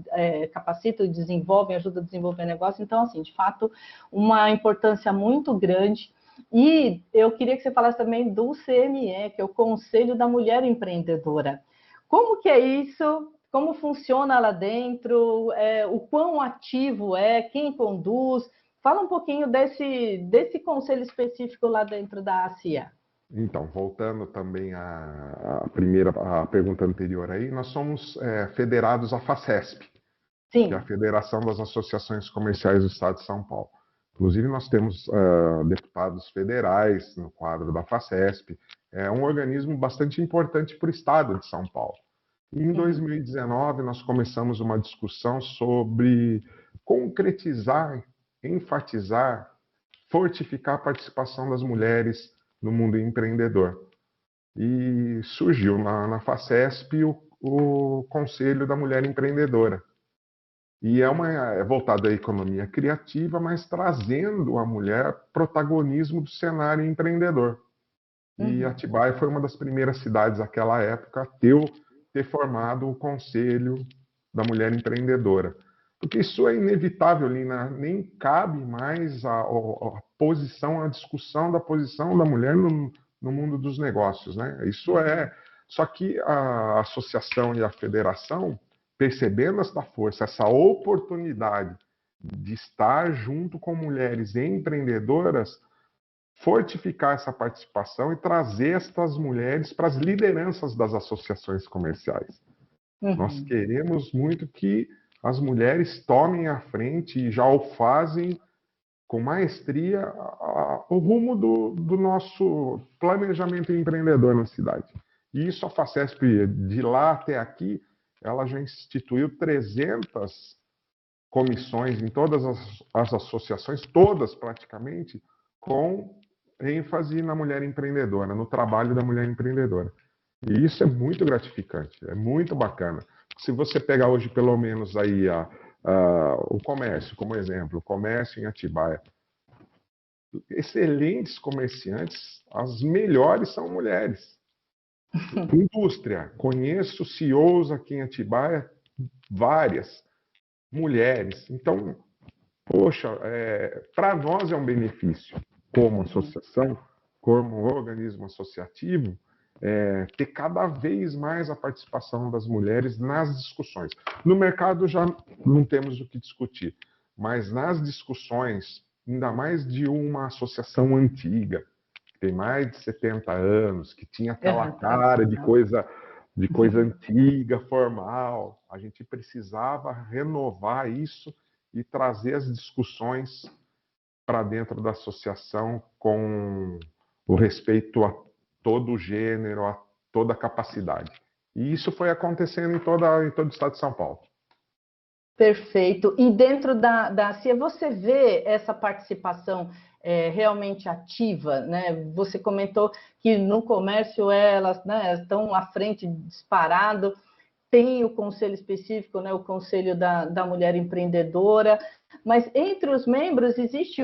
capacitam e desenvolvem, ajudam a desenvolver negócio. Então, assim, de fato, uma importância muito grande. E eu queria que você falasse também do CME, que é o Conselho da Mulher Empreendedora. Como que é isso? Como funciona lá dentro? O quão ativo é? Quem conduz? Fala um pouquinho desse conselho específico lá dentro da ACIA. Então, voltando também à pergunta anterior aí, nós somos federados à FACESP, que é a Sim. Federação das Associações Comerciais do Estado de São Paulo. Inclusive, nós temos deputados federais no quadro da FACESP. É um organismo bastante importante para o Estado de São Paulo. E em 2019, nós começamos uma discussão sobre concretizar, enfatizar, fortificar a participação das mulheres no mundo empreendedor. E surgiu na FACESP o Conselho da Mulher Empreendedora. E é voltado à economia criativa, mas trazendo a mulher protagonismo do cenário empreendedor. E Atibaia foi uma das primeiras cidades naquela época a ter formado o Conselho da Mulher Empreendedora. Porque isso é inevitável, Lina, nem cabe mais a posição, a discussão da posição da mulher no mundo dos negócios, né? Só que a associação e a federação, percebendo esta força, essa oportunidade de estar junto com mulheres empreendedoras, fortificar essa participação e trazer estas mulheres para as lideranças das associações comerciais. Nós queremos muito que as mulheres tomem a frente e já o fazem com maestria o rumo do nosso planejamento empreendedor na cidade. E isso a FACESP, de lá até aqui, ela já instituiu 300 comissões em todas as associações, todas praticamente, com ênfase na mulher empreendedora, no trabalho da mulher empreendedora. E isso é muito gratificante, é muito bacana. Se você pegar hoje, pelo menos, aí o comércio, como exemplo, o comércio em Atibaia, excelentes comerciantes, as melhores são mulheres. Indústria, conheço CEOs aqui em Atibaia, várias mulheres. Então, poxa, para nós é um benefício, como associação, como organismo associativo, ter cada vez mais a participação das mulheres nas discussões. No mercado já não temos o que discutir, mas nas discussões, ainda mais de uma associação antiga, que tem mais de 70 anos, que tinha aquela cara de coisa antiga, formal, a gente precisava renovar isso e trazer as discussões para dentro da associação com o respeito a todo o gênero, a toda a capacidade. E isso foi acontecendo em todo o estado de São Paulo. Perfeito. E dentro da CIA, você vê essa participação realmente ativa, né? Você comentou que no comércio elas, né, estão à frente disparado. Tem o conselho específico, né, o conselho da mulher empreendedora, mas entre os membros existe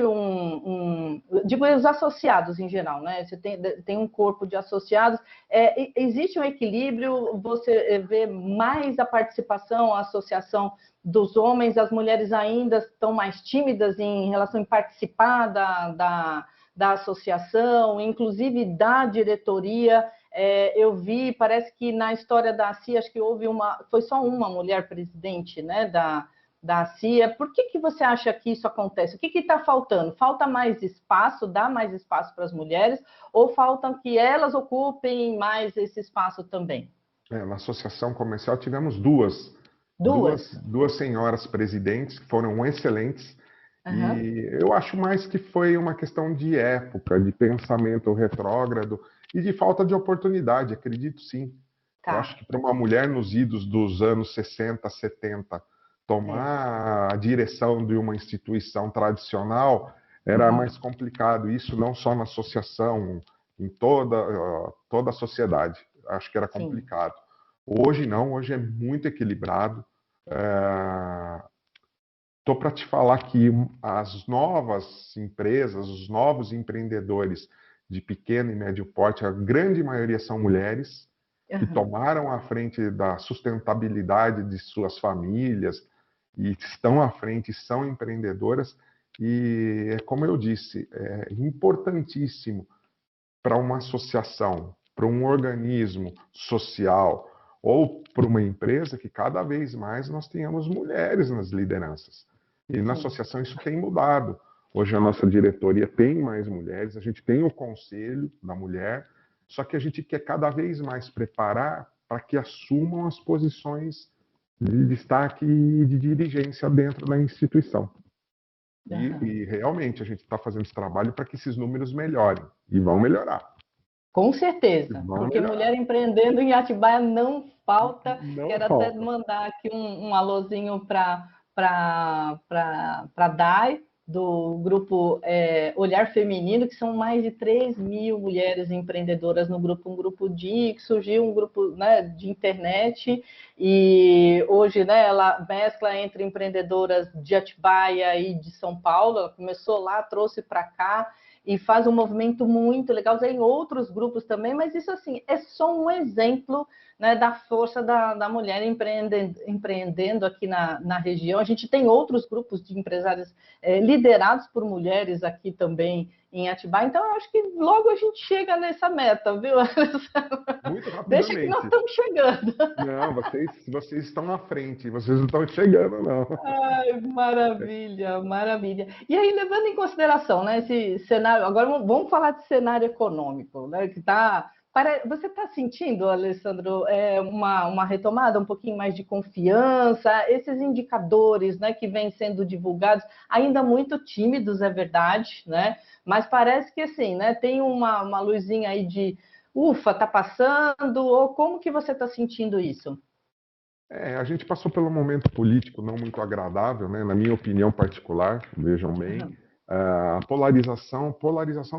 digo, os associados em geral, né? Você tem um corpo de associados, existe um equilíbrio, você vê mais a participação, a associação dos homens, as mulheres ainda estão mais tímidas em relação a participar da associação, inclusive da diretoria. Eu vi, parece que na história da CIA, acho que foi só uma mulher presidente, né, da CIA. Por que você acha que isso acontece? O que está faltando? Falta mais espaço, dar mais espaço para as mulheres, ou falta que elas ocupem mais esse espaço também? Na associação comercial tivemos duas senhoras presidentes que foram excelentes. Uhum. E eu acho mais que foi uma questão de época, de pensamento retrógrado e de falta de oportunidade, acredito sim. Tá. Eu acho que para uma mulher nos idos dos anos 60, 70, tomar a direção de uma instituição tradicional era mais complicado. Isso não só na associação, em toda a sociedade. Acho que era complicado. Sim. Hoje não, hoje é muito equilibrado. Estou para te falar que as novas empresas, os novos empreendedores de pequeno e médio porte, a grande maioria são mulheres que tomaram a frente da sustentabilidade de suas famílias e estão à frente, são empreendedoras. E, como eu disse, é importantíssimo para uma associação, para um organismo social ou para uma empresa que cada vez mais nós tenhamos mulheres nas lideranças. E na associação isso tem mudado. Hoje a nossa diretoria tem mais mulheres, a gente tem o conselho da mulher, só que a gente quer cada vez mais preparar para que assumam as posições de destaque e de dirigência dentro da instituição. E realmente a gente está fazendo esse trabalho para que esses números melhorem, e vão melhorar. Com certeza, porque mulher empreendendo em Atibaia não falta. Quero até mandar aqui um alôzinho para a Dai, do grupo Olhar Feminino, que são mais de 3.000 mulheres empreendedoras no grupo, um grupo que surgiu, um grupo, né, de internet, e hoje, né, ela mescla entre empreendedoras de Atibaia e de São Paulo. Ela começou lá, trouxe para cá, e faz um movimento muito legal. Tem outros grupos também, mas isso, assim, é só um exemplo, né, da força da mulher empreendendo aqui na região. A gente tem outros grupos de empresários liderados por mulheres aqui também em Atibaia, então eu acho que logo a gente chega nessa meta, viu? Muito rapidamente. Deixa que nós estamos chegando. Não, vocês estão à frente, vocês não estão chegando, não. Ai, maravilha, maravilha. E aí, levando em consideração, né, esse cenário, agora vamos falar de cenário econômico, né, que está... Você está sentindo, Alessandro, uma retomada, um pouquinho mais de confiança? Esses indicadores, né, que vêm sendo divulgados, ainda muito tímidos, é verdade, né? Mas parece que, assim, né, tem uma luzinha aí de ufa, está passando, ou como que você está sentindo isso? A gente passou por um momento político não muito agradável, né? Na minha opinião particular, vejam bem. A polarização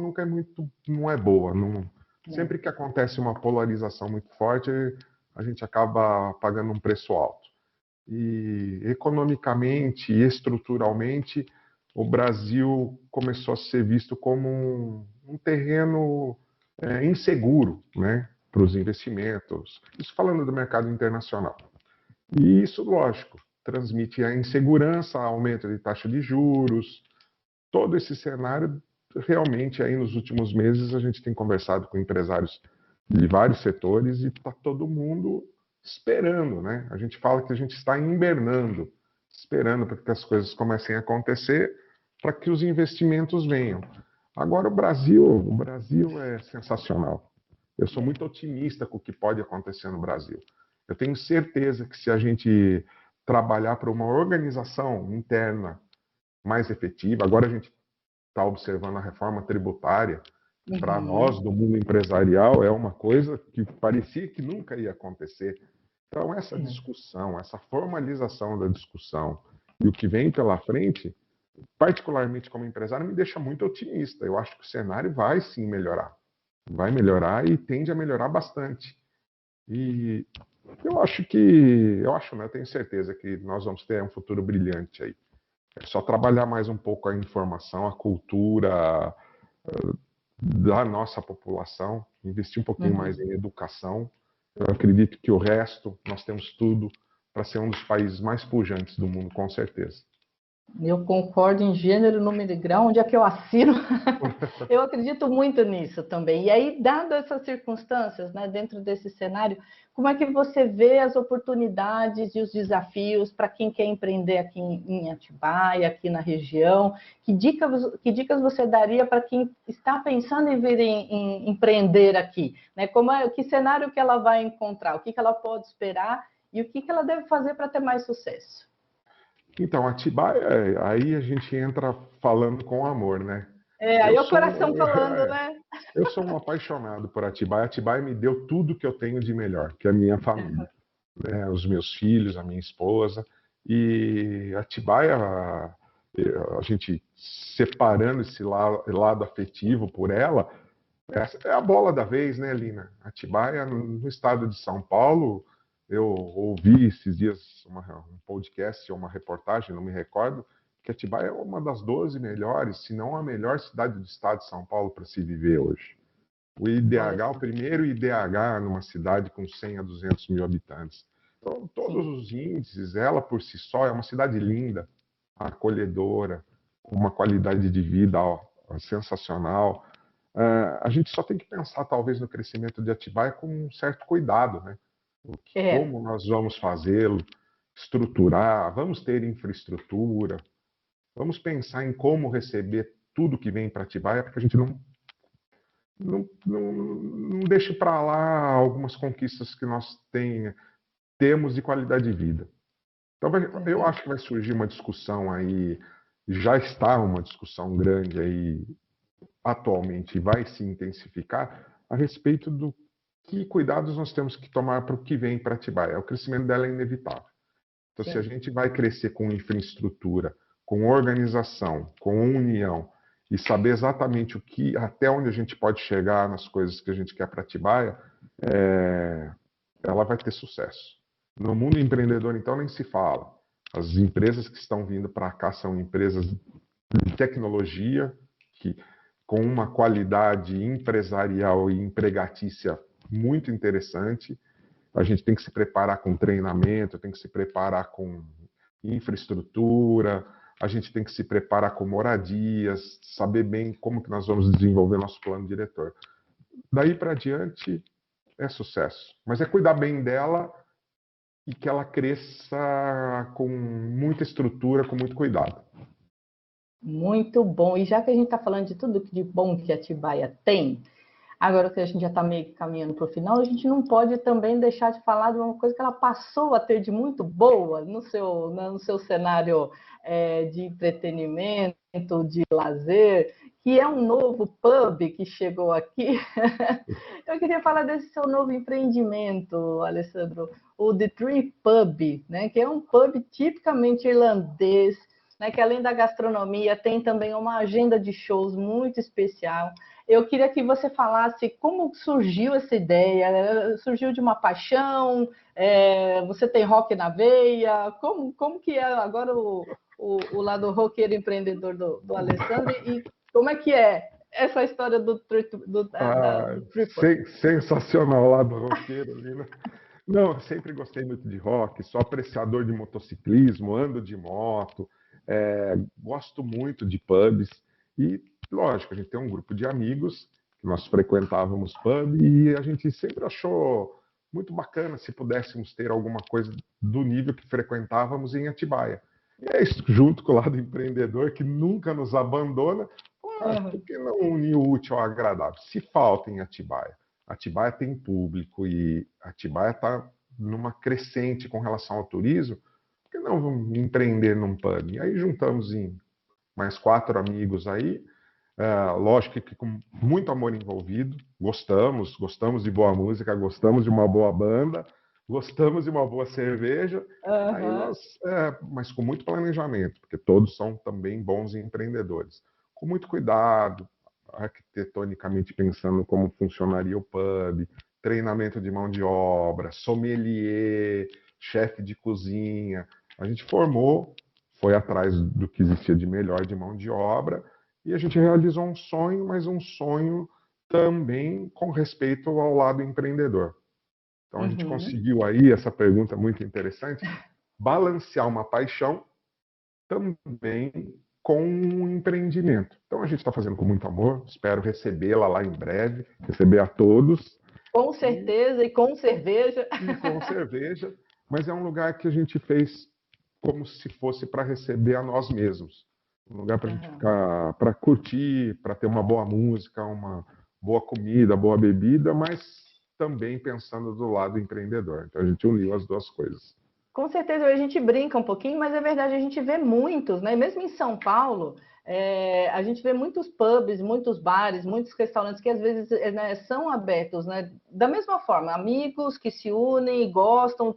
nunca não é boa. Sempre que acontece uma polarização muito forte, a gente acaba pagando um preço alto. E economicamente e estruturalmente, o Brasil começou a ser visto como um terreno inseguro, né, para os investimentos. Isso falando do mercado internacional. E isso, lógico, transmite a insegurança, aumento de taxa de juros, todo esse cenário. Realmente, aí nos últimos meses, a gente tem conversado com empresários de vários setores e está todo mundo esperando, né? A gente fala que a gente está hibernando, esperando para que as coisas comecem a acontecer, para que os investimentos venham. Agora, o Brasil é sensacional. Eu sou muito otimista com o que pode acontecer no Brasil. Eu tenho certeza que se a gente trabalhar para uma organização interna mais efetiva, agora a gente está observando a reforma tributária, para nós do mundo empresarial é uma coisa que parecia que nunca ia acontecer. Então essa discussão, essa formalização da discussão e o que vem pela frente particularmente como empresário, me deixa muito otimista. Eu acho que o cenário vai sim melhorar. Vai melhorar e tende a melhorar bastante. E eu tenho certeza que nós vamos ter um futuro brilhante aí. É só trabalhar mais um pouco a informação, a cultura da nossa população, investir um pouquinho mais em educação. Eu acredito que o resto, nós temos tudo para ser um dos países mais pujantes do mundo, com certeza. Eu concordo em gênero, número e grau, onde é que eu assino. Eu acredito muito nisso também. E aí, dado essas circunstâncias, né, dentro desse cenário, como é que você vê as oportunidades e os desafios para quem quer empreender aqui em Atibaia, aqui na região? Que dicas você daria para quem está pensando em vir em empreender aqui? Né? Que cenário que ela vai encontrar? O que ela pode esperar? E o que ela deve fazer para ter mais sucesso? Então, Atibaia, aí a gente entra falando com amor, né? Aí Eu é o sou, coração falando, né? eu sou um apaixonado por Atibaia. Atibaia me deu tudo que eu tenho de melhor, que é a minha família, né? Os meus filhos, a minha esposa. E Atibaia, a gente separando esse lado afetivo por ela, essa é a bola da vez, né, Lina? Atibaia, no estado de São Paulo, eu ouvi esses dias um podcast ou uma reportagem, não me recordo, que Atibaia é uma das 12 melhores, se não a melhor cidade do estado de São Paulo para se viver hoje. O IDH, o primeiro IDH numa cidade com 100 a 200 mil habitantes. Então, todos os índices, ela por si só é uma cidade linda, acolhedora, com uma qualidade de vida sensacional. A gente só tem que pensar, talvez, no crescimento de Atibaia com um certo cuidado, né? Como nós vamos fazê-lo, estruturar, vamos ter infraestrutura, vamos pensar em como receber tudo que vem para Atibaia, para que a gente não deixe para lá algumas conquistas que nós temos de qualidade de vida. Então, eu acho que vai surgir uma discussão aí, já está uma discussão grande aí atualmente, vai se intensificar, a respeito do que cuidados nós temos que tomar para o que vem para Atibaia. O crescimento dela é inevitável. Então, se a gente vai crescer com infraestrutura, com organização, com união, e saber exatamente até onde a gente pode chegar nas coisas que a gente quer para Atibaia, ela vai ter sucesso. No mundo empreendedor, então, nem se fala. As empresas que estão vindo para cá são empresas de tecnologia, com uma qualidade empresarial e empregatícia muito interessante. A gente tem que se preparar com treinamento, tem que se preparar com infraestrutura, a gente tem que se preparar com moradias, saber bem como que nós vamos desenvolver nosso plano diretor. Daí para diante é sucesso, mas é cuidar bem dela e que ela cresça com muita estrutura, com muito cuidado. Muito bom. E já que a gente está falando de tudo de bom que Atibaia tem, agora que a gente já está meio caminhando para o final, a gente não pode também deixar de falar de uma coisa que ela passou a ter de muito boa no seu cenário de entretenimento, de lazer, que é um novo pub que chegou aqui. Eu queria falar desse seu novo empreendimento, Alessandro, o The Tree Pub, né, que é um pub tipicamente irlandês, né, que além da gastronomia tem também uma agenda de shows muito especial. Eu queria que você falasse como surgiu essa ideia. Surgiu de uma paixão? Você tem rock na veia? Como que é agora o lado roqueiro empreendedor do Alessandro? E como é que é essa história do Tripod? Sensacional lá do roqueiro ali, né? Não, eu sempre gostei muito de rock, sou apreciador de motociclismo, ando de moto, gosto muito de pubs e, lógico, a gente tem um grupo de amigos que nós frequentávamos pub e a gente sempre achou muito bacana se pudéssemos ter alguma coisa do nível que frequentávamos em Atibaia. E é isso, junto com o lado empreendedor que nunca nos abandona, por que não unir o útil ao agradável? Se falta em Atibaia, Atibaia tem público e Atibaia está numa crescente com relação ao turismo, por que não vamos empreender num pub? E aí juntamos em mais 4 amigos aí, lógico que com muito amor envolvido, gostamos de boa música, gostamos de uma boa banda, gostamos de uma boa cerveja, aí Aham. nós, mas com muito planejamento, porque todos são também bons empreendedores. Com muito cuidado, arquitetonicamente pensando como funcionaria o pub, treinamento de mão de obra, sommelier, chefe de cozinha. A gente formou, foi atrás do que existia de melhor de mão de obra, e a gente realizou um sonho, mas um sonho também com respeito ao lado empreendedor. Então a gente Uhum. conseguiu aí, essa pergunta muito interessante, balancear uma paixão também com um empreendimento. Então a gente está fazendo com muito amor, espero recebê-la lá em breve, receber a todos Com e, certeza e com cerveja. e com cerveja, mas é um lugar que a gente fez como se fosse para receber a nós mesmos. Um lugar para a gente Aham. ficar, para curtir, para ter uma boa música, uma boa comida, boa bebida, mas também pensando do lado empreendedor. Então a gente uniu as duas coisas. Com certeza, a gente brinca um pouquinho, mas é verdade, a gente vê muitos, né? Mesmo em São Paulo, a gente vê muitos pubs, muitos bares, muitos restaurantes que às vezes né, são abertos, né? Da mesma forma, amigos que se unem, gostam,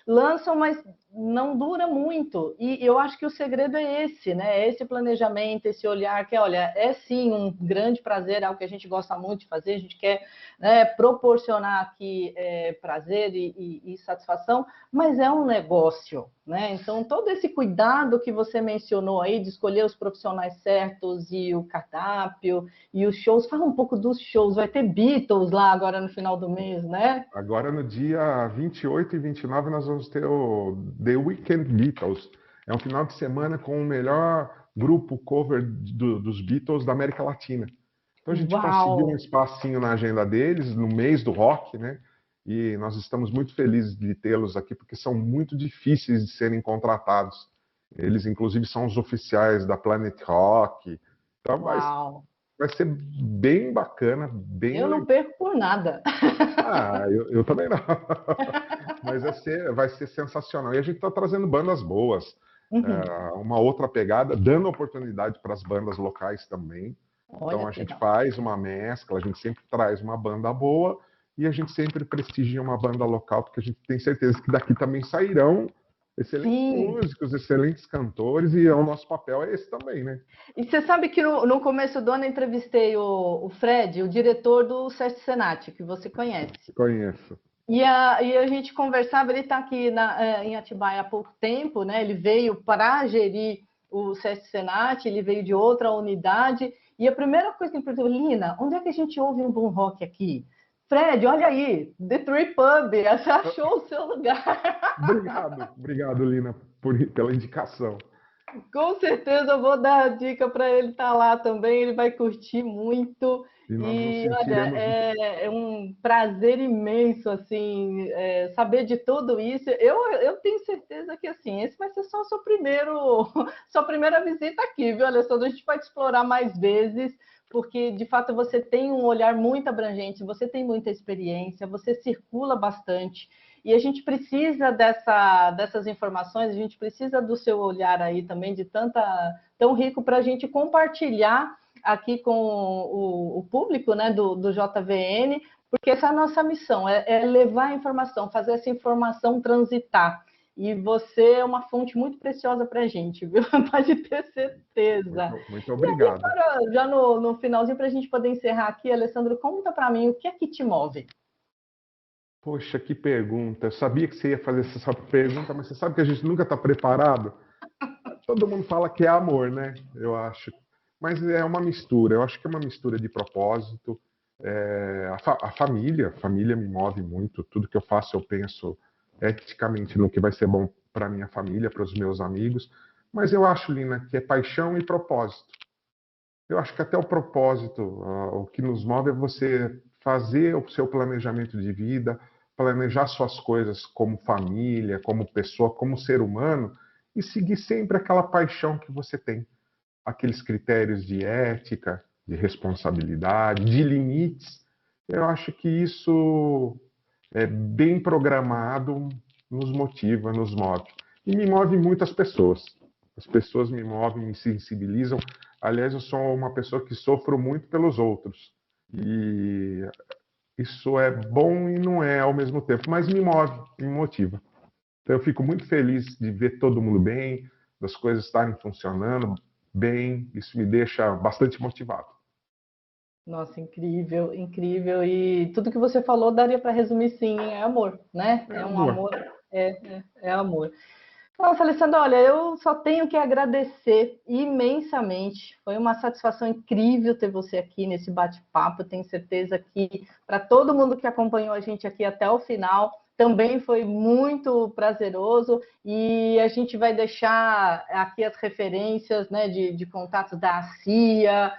lançam, mas não dura muito. E eu acho que o segredo é esse, né? É esse planejamento, esse olhar que, olha, é sim um grande prazer, é algo que a gente gosta muito de fazer, a gente quer né, proporcionar aqui prazer e satisfação, mas é um negócio, né? Então, todo esse cuidado que você mencionou aí de escolher os profissionais certos e o cardápio e os shows, fala um pouco dos shows. Vai ter Beatles lá agora no final do mês, né? Agora, no dia 28 e 29, nós vamos ter o The Weekend Beatles. É um final de semana com o melhor grupo cover dos Beatles da América Latina. Então, a gente conseguiu um Uau! espacinho na agenda deles, no mês do rock, né? E nós estamos muito felizes de tê-los aqui, porque são muito difíceis de serem contratados. Eles, inclusive, são os oficiais da Planet Rock. Então, Uau! vai ser bem bacana, bem Eu não legal. perco por nada. Ah, eu também não. Mas vai ser sensacional. E a gente está trazendo bandas boas, Uhum. uma outra pegada, dando oportunidade para as bandas locais também. Então Olha a que gente legal. faz uma mescla, a gente sempre traz uma banda boa e a gente sempre prestigia uma banda local, porque a gente tem certeza que daqui também sairão excelentes Sim. músicos, excelentes cantores, e o nosso papel é esse também, né? E você sabe que no começo do ano eu entrevistei o Fred, o diretor do Sesc Senat, que você conhece. Conheço. E a gente conversava, ele está aqui em Atibaia há pouco tempo, né? Ele veio para gerir o Sesc Senat, ele veio de outra unidade, e a primeira coisa que ele perguntou, Lina, onde é que a gente ouve um bom rock aqui? Fred, olha aí, The Tree Pub, você achou o seu lugar. Obrigado, Lina, pela indicação. Com certeza eu vou dar a dica para ele estar lá também, ele vai curtir muito. E nós nos E olha, sentiremos. é um prazer imenso assim saber de tudo isso. Eu tenho certeza que assim esse vai ser só o seu sua primeira visita aqui, viu, Alessandro? A gente pode explorar mais vezes, porque de fato você tem um olhar muito abrangente, você tem muita experiência, você circula bastante. E a gente precisa dessas informações, a gente precisa do seu olhar aí também, tão rico para a gente compartilhar aqui com o público né, do JVN, porque essa é a nossa missão, é levar a informação, fazer essa informação transitar. E você é uma fonte muito preciosa para a gente, viu? Pode ter certeza. Muito E aí, obrigado. agora, já no finalzinho, para a gente poder encerrar aqui, Alessandro, conta para mim o que é que te move? Poxa, que pergunta. Eu sabia que você ia fazer essa pergunta, mas você sabe que a gente nunca está preparado? Todo mundo fala que é amor, né? Eu acho. Mas é uma mistura. Eu acho que é uma mistura de propósito. A família me move muito. Tudo que eu faço, eu penso eticamente no que vai ser bom para minha família, para os meus amigos. Mas eu acho, Lina, que é paixão e propósito. Eu acho que até o propósito, o que nos move é você fazer o seu planejamento de vida, planejar suas coisas como família, como pessoa, como ser humano, e seguir sempre aquela paixão que você tem, aqueles critérios de ética, de responsabilidade, de limites. Eu acho que isso é bem programado, nos motiva, nos move. E me move muitas pessoas. As pessoas me movem, me sensibilizam. Aliás, eu sou uma pessoa que sofro muito pelos outros. E Isso é bom e não é ao mesmo tempo, mas me move, me motiva. Então eu fico muito feliz de ver todo mundo bem, das coisas estarem funcionando bem, isso me deixa bastante motivado. Nossa, incrível, incrível. E tudo que você falou daria para resumir sim, é amor, né? É É um amor. amor, é amor. Nossa, Alessandro, olha, eu só tenho que agradecer imensamente. Foi uma satisfação incrível ter você aqui nesse bate-papo. Tenho certeza que para todo mundo que acompanhou a gente aqui até o final, também foi muito prazeroso. E a gente vai deixar aqui as referências, né, de contatos da CIA,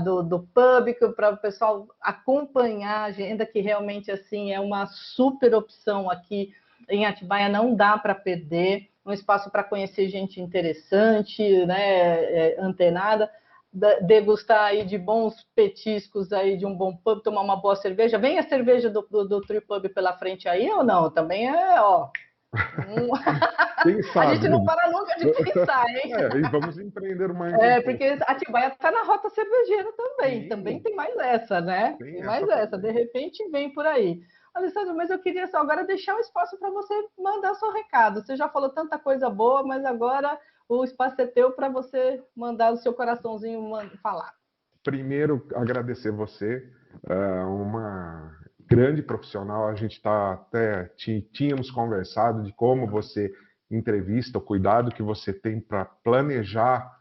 do público, para o pessoal acompanhar a agenda, que realmente assim é uma super opção aqui em Atibaia, não dá para perder, um espaço para conhecer gente interessante, né, antenada, degustar aí de bons petiscos aí de um bom pub, tomar uma boa cerveja. Vem a cerveja do Tripub pela frente aí ou não? Também é, ó. Quem A gente sabe? não para nunca de pensar, hein? E vamos empreender mais um pouco. Porque Atibaia está na rota cervejeira também. Também Sim, tem mais essa, né? tem Tem essa mais essa. De também. repente vem por aí. Alessandro, mas eu queria só agora deixar um espaço para você mandar seu recado. Você já falou tanta coisa boa, mas agora o espaço é teu para você mandar o seu coraçãozinho falar. Primeiro, agradecer você, uma grande profissional. A gente tínhamos conversado de como você entrevista, o cuidado que você tem para planejar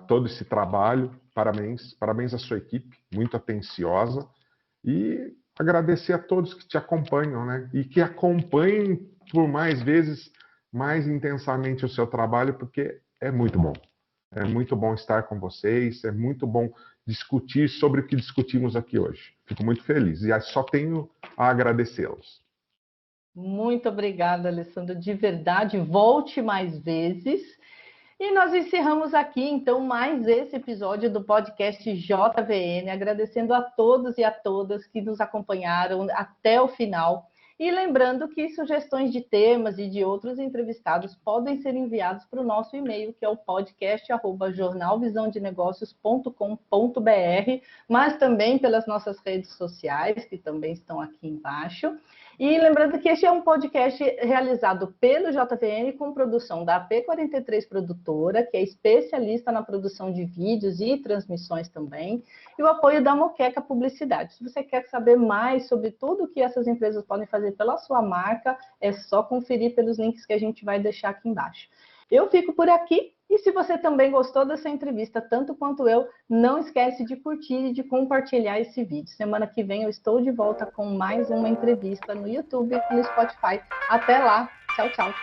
todo esse trabalho. Parabéns, parabéns à sua equipe, muito atenciosa. E agradecer a todos que te acompanham, né? E que acompanhem por mais vezes, mais intensamente o seu trabalho, porque é muito bom. É muito bom estar com vocês, é muito bom discutir sobre o que discutimos aqui hoje. Fico muito feliz e só tenho a agradecê-los. Muito obrigada, Alessandro, de verdade. Volte mais vezes. E nós encerramos aqui, então, mais esse episódio do podcast JVN, agradecendo a todos e a todas que nos acompanharam até o final. E lembrando que sugestões de temas e de outros entrevistados podem ser enviados para o nosso e-mail, que é o podcast@jornalvisãodenegócios.com.br, mas também pelas nossas redes sociais, que também estão aqui embaixo. E lembrando que este é um podcast realizado pelo JVN com produção da AP43 Produtora, que é especialista na produção de vídeos e transmissões também, e o apoio da Moqueca Publicidade. Se você quer saber mais sobre tudo que essas empresas podem fazer pela sua marca, é só conferir pelos links que a gente vai deixar aqui embaixo. Eu fico por aqui. E se você também gostou dessa entrevista, tanto quanto eu, não esquece de curtir e de compartilhar esse vídeo. Semana que vem eu estou de volta com mais uma entrevista no YouTube e no Spotify. Até lá. Tchau, tchau.